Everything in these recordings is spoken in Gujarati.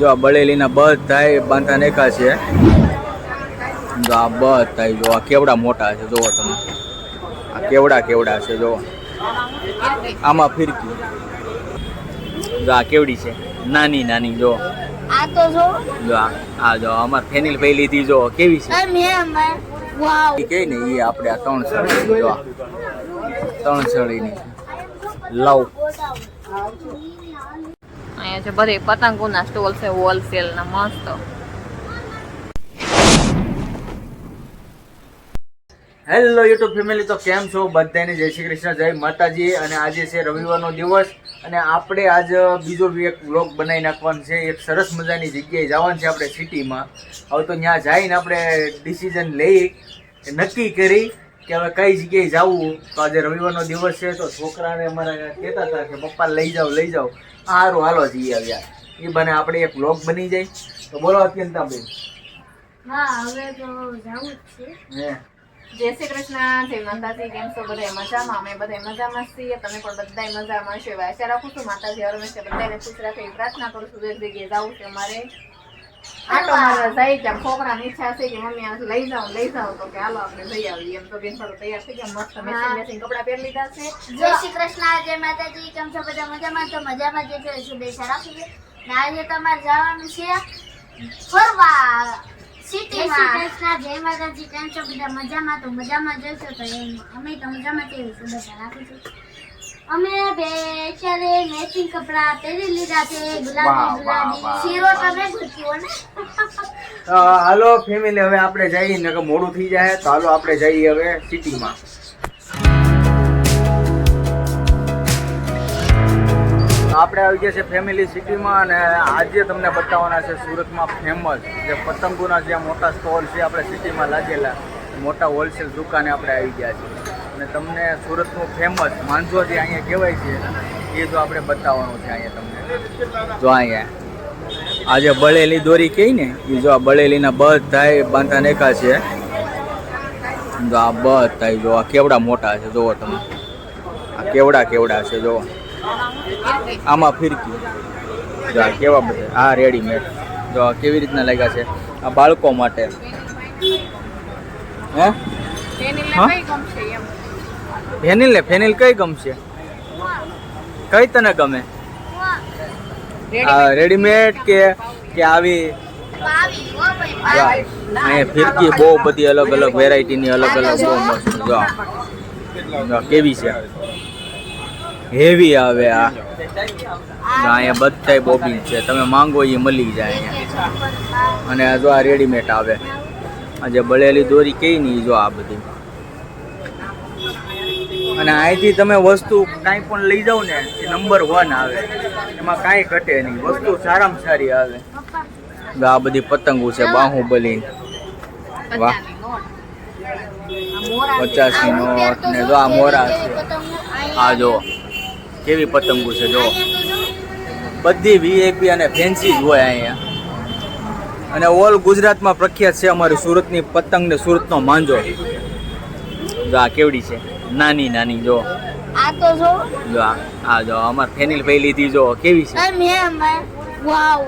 જો આ બળેલીના બધા બાંધા નેકા છે. જો આ બધા જો આ કેવડા મોટા છે. જોવો તમે આ કેવડા છે. જો આમાં ફિરકી જો આ કેવડી છે, નાની જો આ તો જો જો અમાર ફેનિલ ભાઈ લીધી જો કેવી છે. વાવ કે ને એ આપણે આ 3 સળી જો 3 સળીની લવ. અહીંયા છે બધે પતંગોના સ્ટોલ છે હોલસેલ ના મસ્ત. હેલો યુટ્યુબ ફેમિલી, તો કેમ છો બધાને? જય શ્રી કૃષ્ણ, જય માતાજી. અને આજે છે રવિવારનો દિવસ અને આપણે આજ બીજો બી એક વ્લોગ બનાવી નાખવાનો છે. એક સરસ મજાની જગ્યાએ જવાનું છે આપણે સિટીમાં. હવે તો ત્યાં જઈને આપણે ડિસિઝન લઈ નક્કી કરી કે હવે કઈ જગ્યાએ જવું. તો આજે રવિવારનો દિવસ છે તો છોકરાને અમારા કહેતા હતા કે પપ્પા લઈ જાઓ. સારું હાલો જઈએ આવ્યા. એ બને આપણે એક વ્લોગ બની જાય. તો બોલો અત્યંતાબેન. હા, હવે તો જાવું જ છે. જય શ્રી કૃષ્ણ, જય માતાજી. કેમ છો બધા? મજામાં? અમે બધા મજામાં છીએ. તમે પણ બધા મજામાં છો એવા આશા રાખું છું. માતાજી હંમેશા બધાને ખુશ રાખે એવી પ્રાર્થના કરું છું. દરેક જગ્યાએ જવું છે અમારે. આટો મારવા જાય કે છોકરાની ઈચ્છા છે કે મમ્મી આ લઈ જાઓ તો કે હાલો આપણે જઈ આવીએ. એમ તો બેન થોડું તૈયાર થઈ ગયા, મસ્ત મેચિંગ કપડા પહેરી લીધા છે. જય શ્રી કૃષ્ણ, જય માતાજી. કેમ છો બધા? મજામાં? તો મજામાં જ છો શુભેચ્છા રાખું છું. ને આજે તમારે જવાનું છે ફરવા સિટીમાં. જય શ્રી કૃષ્ણ, જય માતાજી. કેમ છો બધા? મજામાં? તો મજામાં જશો તો અમે તો મજામાં તેવી શુભેચ્છા રાખું છું. અમે બેચારે મેચિંગ કપડા પહેરી લીધા છે. ગુલાબી શીરો તમે ગુચ્યો ને. હાલો ફેમિલી, હવે આપણે જઈએ ને મોડું થઈ જાય. તો હાલો આપણે જઈએ હવે સિટીમાં. આપણે આવી ગયા છે ફેમિલી સિટીમાં અને આજે તમને બતાવવાના છે સુરતમાં ફેમસ જે પતંગોના જે મોટા સ્ટોલ છે આપણે સિટીમાં લાગેલા મોટા હોલસેલ દુકાને આપણે આવી ગયા છે. અને તમને સુરતનું ફેમસ માંજો જે અહીંયા કહેવાય છે એ જો આપણે બતાવવાનું છે અહીંયા તમને. જો અહીંયા આજે બળેલી દોરી કહી ને એ જો આ બળેલીના બધા બાંધા નેકા છે. જો આ બધા જો આ કેવડા મોટા છે. જોવો તમે આ કેવડા છે. જો આમાં ફિરકી જો આ કેવા બધા આ રેડીમેડ જો કેવી રીતના લાગ્યા છે આ બાળકો માટે. હે ફેનિલ કઈ ગમશે? કઈ તને ગમે? રેડીમેડ કે આવી? અહીંયા ફિરકી બહુ બધી અલગ વેરાયટીની અલગ બહુ મસ્ત. જો કેવી છે, હેવી આવે. અહીંયા બધા બોબીન છે, તમે માંગો એ મળી જાય અહીંયા. અને જો આ રેડીમેડ આવે. આ જે બળેલી દોરી કઈ નહીં જો આ બધી. અને અહીંથી તમે વસ્તુ કાંઈ પણ લઈ જાઓ ને એ નંબર 1 આવે, એમાં કાંઈ ઘટે નહીં. વસ્તુ સારામાં સારી આવે. આ બધી પતંગો છે બાહુબલી. વાહ, 50ની નોટ ને જો આ મોરા છે. આ જો કેવી પતંગો છે. જો બધી વીઆઈપી અને ફેન્સી જ હોય અહીંયા. અને ઓલ ગુજરાતમાં પ્રખ્યાત છે અમારી સુરતની પતંગ ને સુરતનો માંજો. જો આ કેવડી છે, નાની જો. આ તો જો આ જો અમાર ફેનિલ ભાઈ લીધી જો કેવી છે. વાવ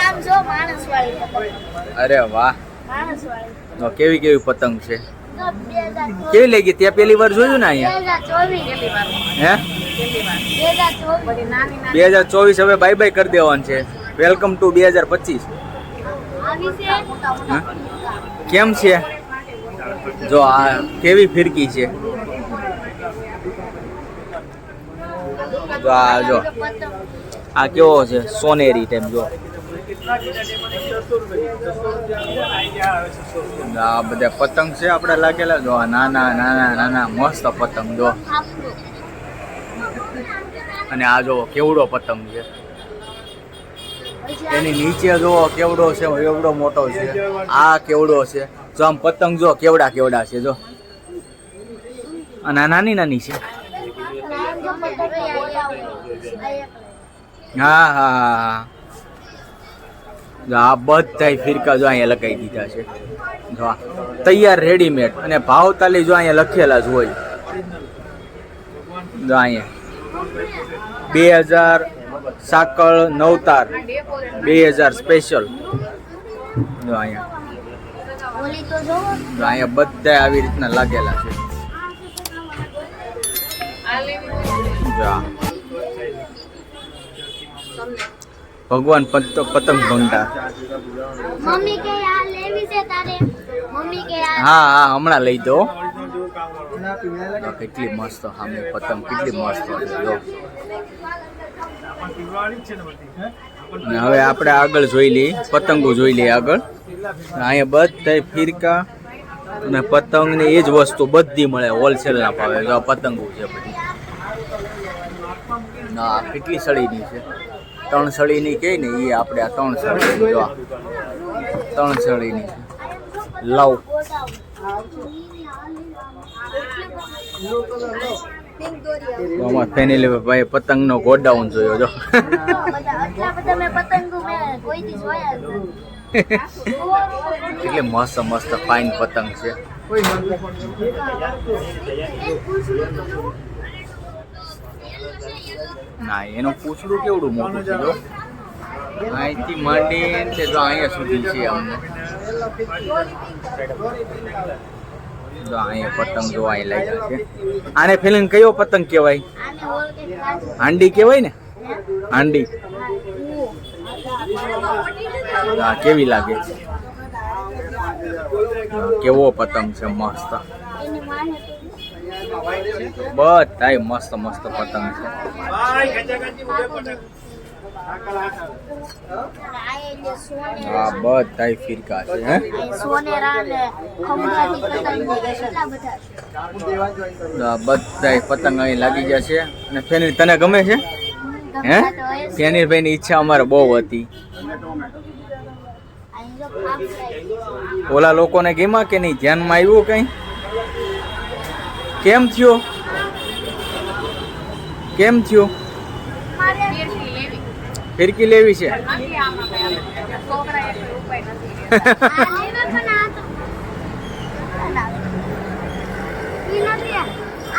આમ જો માણસ વાળી. અરે વાહ, માણસ વાળી જો કેવી પતંગ છે. કેવી લાગી? ત્યાં પહેલી વાર જોયું ને અહીંયા? 2024 હવે બાય બાય કરી દેવાનું છે. Welcome to 2025. કેમ છે? જો આ કેવી ફિરકી છે. જો આ કેવો છે સોનેરી ટાઈપ. જો આ બધા પતંગ છે આપણે લાગેલા. જો નાના મસ્ત પતંગ જો. અને આ જો કેવડો પતંગ છે. એની નીચે જો કેવડો છે, એવડો મોટો છે. આ કેવડો છે. જો આમ પતંગ જો કેવડા છે. જો અને નાની છે. હા જો આ બધા ફિરકા જો અહીંયા લગાવી દીધા છે. જો તૈયાર રેડીમેડ અને ભાવ તાલી જો અહીંયા લખેલા જ હોય. જો અહીંયા 2000 સાકળ નવતાર 2000 સ્પેશિયલ. જો અહીંયા ઓલી તો જોવો જો અહીંયા બધા આવી રીતના લાગેલા છે. જો આ. ભગવાન પતંગ ભંડાર. મમ્મી કે આ લેવી છે તારે મમ્મી કે આ હા હા હમણાં લઈ દો. કેટલી મસ્ત સામે પતંગ કેટલી મસ્ત છે જો. ને હવે આપણે આગળ જોઈ લઈએ પતંગો જોઈ લઈએ આગળ. અહીંયા બધા ફિરકા અને પતંગ ને એ જ વસ્તુ બધી મળે હોલસેલ ના ભાવે. જો આ પતંગો છે બધી. ના કેટલી સળીની છે 3 સળીની કહે ને એ આપણે આ 3 સળીની. જો 3 સળીની છે. લવ ફેનિલી ભાઈ પતંગ નો ગોડાઉન જોયો જો. આટલા બધા મેં પતંગો મેં કોઈથી જોયા જ નથી. કેટલી મસ્ત મસ્ત ફાઇન પતંગ છે. ના એનું પૂછડું કેવડું મોટું છે જો. અહીંથી માંડીને તે જો અહીંયા સુધી છે અમને. જો અહીંયા પતંગ જો અહીં લાગ્યા છે. આને ફિલિંગ કયો પતંગ કહેવાય? આને હોલ કે કાચ હાંડી કહેવાય ને? હાંડી. હા કેવી લાગે છે? કેવો પતંગ છે મસ્ત. એની માને બધાય મસ્ત મસ્ત પતંગ છે. હા બધાય ફિરકા છે હે. સોનેરા ને ખંભાતી પતંગ ને કેટલા બધા બધાય પતંગ અહીં લાગી ગયા છે. અને ફેનિલ તને ગમે છે હે? ફેનિલભાઈ ની ઈચ્છા અમારે બહુ હતી. ઓલા લોકોને ગેમાં કે નહીં ધ્યાનમાં આવ્યું કઈ? કેમ થયો? કેમ થયું? ફિરકી લેવી છે?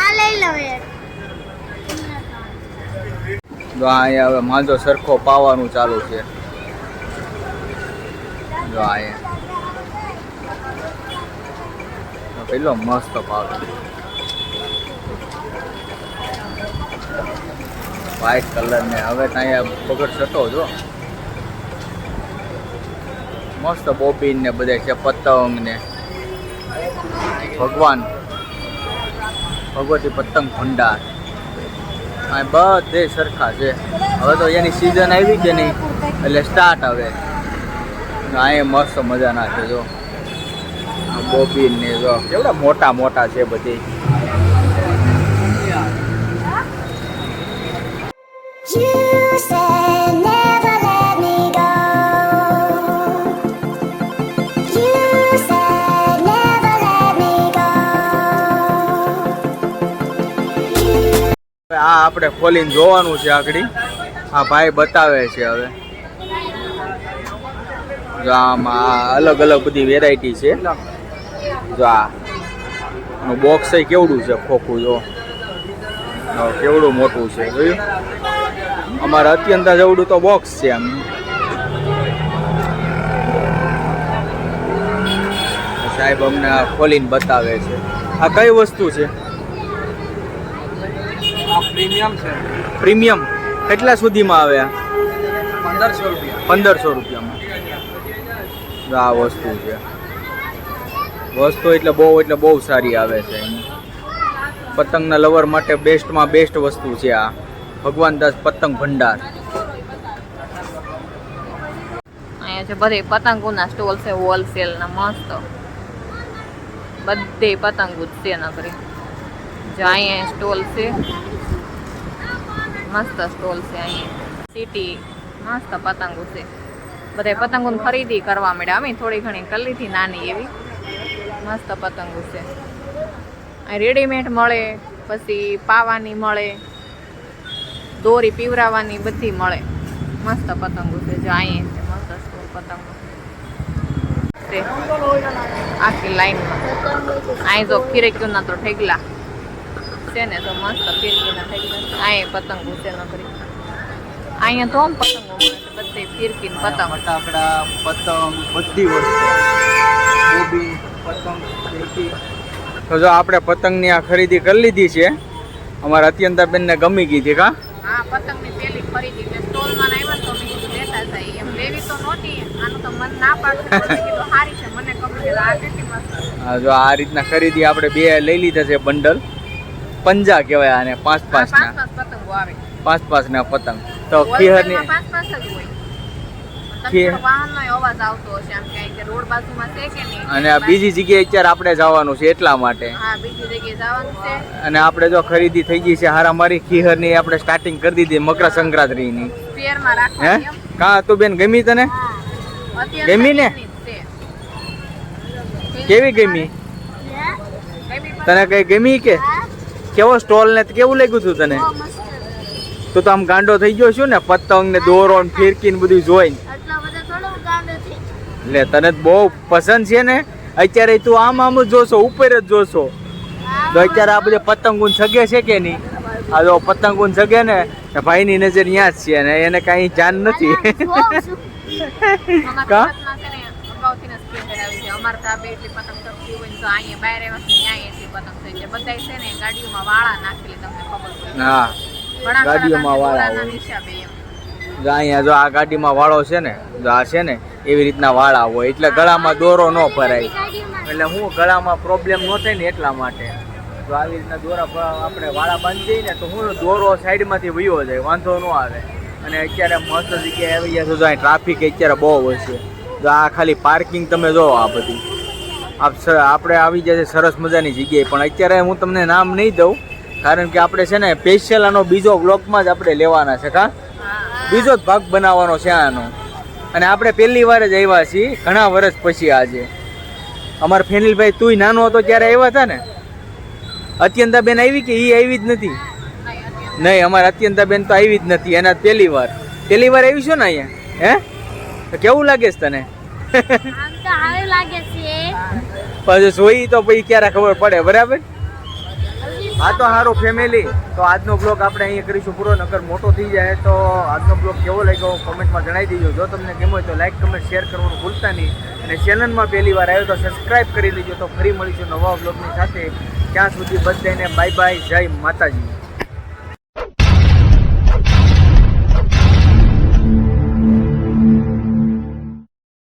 આ લઈ લો યાર. જો અહીંયા હવે માંજો સરખો પાવાનું ચાલુ છે. જો અહીંયા પેલો મસ્ત પાવે વ્હાઈટ કલર ને. હવે ત્યાં પગડ છતો જો મસ્ત બોબીન ને બધા છે. પતંગ ને ભગવતી પતંગ ભંડાર આ બધે સરખા છે. હવે તો એની સિઝન આવી કે નહીં એટલે સ્ટાર્ટ હવે. અહીંયા મસ્ત મજાના છે જો બોબીન ને જો કેવડા મોટા મોટા છે બધી. You said never let me go. You said never let me go. આ આપણે ખોલીને જોવાનું છે આગળ. આ ભાઈ બતાવે છે હવે. જો આમાં અલગ અલગ બધી વેરાયટી છે. જો આ બોક્સ કેવડું છે ખોખું જો કેવડું મોટું છે જોયું. અમારે અત્યંત જેવડું તો બોક્સ છે આમ. સાહેબ અમને આ ખોલીને બતાવે છે. આ કઈ વસ્તુ છે? પ્રીમિયમ છે. પ્રીમિયમ કેટલા સુધીમાં આવે? 1500 રૂપિયા. 1500 રૂપિયામાં આ વસ્તુ છે. વસ્તુ એટલે બહુ સારી આવે છે. પતંગના લવર માટે બેસ્ટમાં બેસ્ટ વસ્તુ છે આ ભગવાન દાસ પતંગ ભંડાર. અહીંયા છે બધે પતંગોના સ્ટોલ છે હોલસેલના મસ્ત. બધે પતંગો જ છે નકરી. જો અહીંયા સ્ટોલ છે મસ્ત સ્ટોલ છે અહીંયા. સિટી મસ્ત પતંગો છે. બધા પતંગોની ખરીદી કરવા માંડ્યા. અમે થોડી ઘણી કરી લીધી નાની એવી. મસ્ત પતંગો છે. અહીં રેડીમેડ મળે, પછી પાવાની મળે, દોરી પીવરાવાની બધી મળે. મસ્ત પતંગો છે. જો અહીંયા છે મસ્ત સ્ટોલ પતંગો છે આખી લાઈનમાં. અહીં જો ફિરકીઓના તો ઠેગલા છે ને તો મસ્ત ફિરકીના થઈ ગયા. અહીંયા પતંગો છે નકરી. અહીંયા તો આમ પતંગો મળે છે બધી ફિરકી ને પતંગ. ફટાકડા પતંગ બધી વસ્તુ ગોબી પતંગ ફિરકી. તો જો આપણે પતંગની આ ખરીદી કરી લીધી છે. અમારા અત્યંતાબેનને ગમી ગઈ હતી કા? હા પતંગની પેલી ખરીદી મેં સ્ટોલમાં આવ્યા તો મેં કીધું લેતા જાય એમ લેવી તો નહોતી આનું તો મન ના પાડતું પણ મેં કીધું સારી છે મને ગમી છે આ કેટલી મસ્ત. હા જો આ રીતના ખરીદી આપણે બે લઈ લીધા છે બંડલ. પંજા કહેવાય આને, પાંચ પાંચ પાંચના પાંચ પતંગો આવે. પાંચ પાંચના પતંગ. તો ખીહરની પાંચ પાંચ જ હોય. ખીર. તમને વાહનનો અવાજ આવતો હશે આમ કે રોડ બાજુમાં છે કે નહીં. અને આ બીજી જગ્યાએ અત્યારે આપણે જવાનું છે એટલા માટે. હા બીજી જગ્યાએ જવાનું છે. અને આપણે જો ખરીદી થઈ ગઈ છે હારામારી ખીહરની આપણે સ્ટાર્ટિંગ કરી દીધી મકર સંક્રાંતિની. સ્પેરમાં હે રાખવાની એમ. કા તો બેન ગમી તને? અત્યારે ગમી ને? તો છે. કેવી ગમી? ગમી તને કઈ ગમી કે કેવો સ્ટોલ ને કેવું લાગ્યું તું તને? બહુ મસ્ત. તું તો આમ ગાંડો થઈ ગયો છું ને પતંગ ને દોરો ને ફિરકી ને બધું જોઈને. આટલા બધા થોડું ગાંડો થઈ. એટલે તને તો બહુ પસંદ છે ને અત્યારે તું આમ આમ જ જોશો ઉપર જ જોશો. તો અત્યારે આ બધા પતંગુન સગે છે કે નહીં? આ જો પતંગુન સગે ને ભાઈની નજર ત્યાં જ છે ને એને કાંઈ જાન નથી. કા? અગાઉથી સ્પેર કરાવી છે અમારે તો આ બે એટલી પતંગ ચગતી હોય ને તો અહીંયા બહાર આવ્યા છે ત્યાં એટલી પતંગ થઈ છે બધા છે ને ગાડીઓમાં વાળા નાખેલી તમને ખબર હોય. હા ઘણા ગાડીઓમાં વાળા દોરાના હોય. હિસાબે એમ. જો અહીંયા જો આ ગાડીમાં વાળો છે ને જો આ છે ને એવી રીતના વાળા હોય એટલે ગળામાં દોરો ન ભરાય. એટલે હું ગળામાં પ્રોબ્લેમ ન થાય ને એટલા માટે જો આવી રીતના દોરા આપણે વાળા બાંધી દઈએ ને તો હું દોરો સાઈડમાંથી વયો જાય વાંધો ન આવે. અને અત્યારે મસ્ત જગ્યાએ આવી ગયા છો જો અહીં ટ્રાફિક અત્યારે બહુ હશે. જો આ ખાલી પાર્કિંગ તમે જો આ બધી આપણે આવી જાય છે સરસ મજાની જગ્યાએ પણ અત્યારે હું તમને નામ નહીં દઉં કારણ કે આપણે છે ને સ્પેશિયલ આનો બીજો બ્લોગમાં જ આપણે લેવાના છે કા બીજો જ ભાગ બનાવવાનો છે આનો. અને આપણે પહેલી વાર જ આવ્યા છીએ ઘણા વર્ષ પછી આજે. અમારા ફેનિલભાઈ તુંય નાનો હતો ત્યારે આવ્યા હતા ને? અત્યંતાબેન આવી કે એ આવી જ નથી? નહીં અમારે અત્યંતાબેન તો આવી જ નથી એના પહેલી વાર આવી છો ને અહીંયા. હે તો કેવું લાગે છે તને? આમ તો સારું લાગે છે. પછી જોઈ તો પછી ક્યારે ખબર પડે બરાબર. હા તો સારું ફેમિલી તો આજનો બ્લોગ આપણે અહીંયા કરીશું પૂરો. નકર મોટો થઈ જાય તો આજનો બ્લોગ કેવો લાગ્યો કોમેન્ટમાં જણાવી દેજો. જો તમને ગમ્યો હોય તો લાઈક કમેન્ટ શેર કરવાનું ભૂલતા નહીં. અને ચેનલમાં પહેલી વાર આવ્યો તો સબસ્ક્રાઈબ કરી લેજો. તો ફરી મળીશું નવા બ્લોગની સાથે. ત્યાં સુધી બધાને બાય બાય, જય માતાજી.